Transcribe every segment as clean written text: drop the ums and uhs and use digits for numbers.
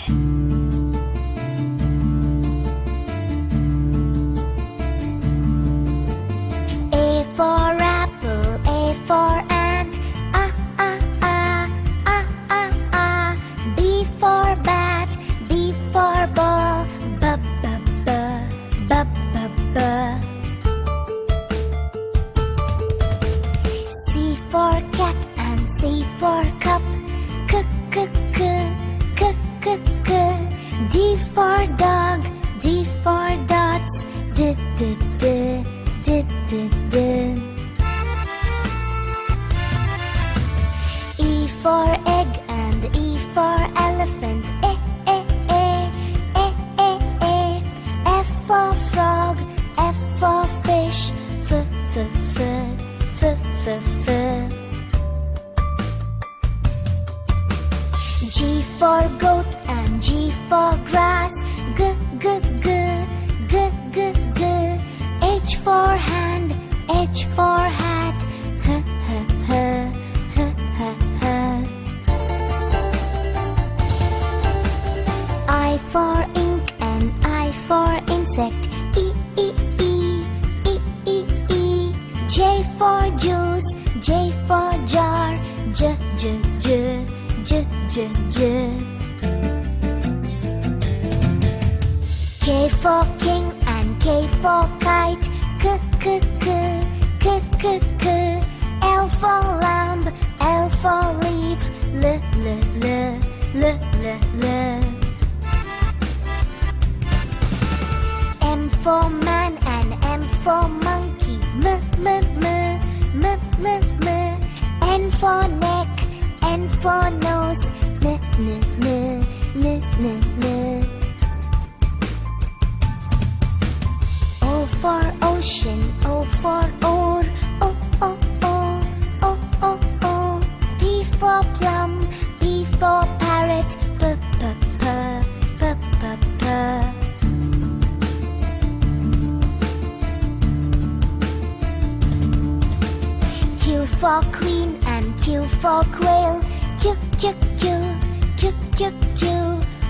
A for apple, A for ant, B for bat, B for ball, B. C for cat and C for cup, C. D for dog, D for dots, D. E for egg and E for elephant, F for frog, F for fish, F. G for goat and G for grass, G. H for hand, H for hat, H. I for ink and I for insect, E. J for juice, J for jar, J. K for king and K for kite, K. L for lamb, L for leaf, L. M for man and M for monkey, M. N for neck, N for nose, N. O for ocean, O for oar, O. P for plum, P for parrot, P. Q for queen and Q for quail, Q.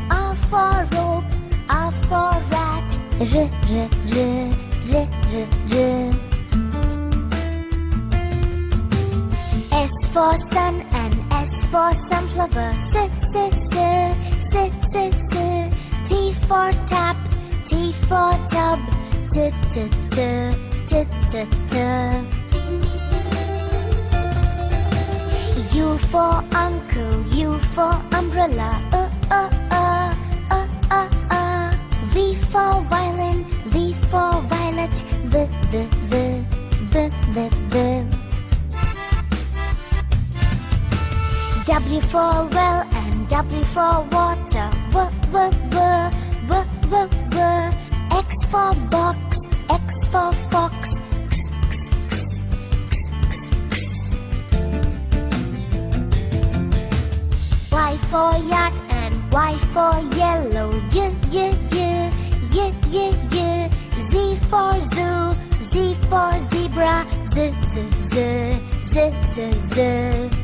R for rope, R for rat, R. S for sun and S for sunflower, S. T for tap, T for tub, T. U for uncle, U for umbrella, V for violin, V for violet, V. W for well and W for water, W. X for box, X for fox, Y for yacht and Y for yellow, Z for zoo, Z for zebra, Z.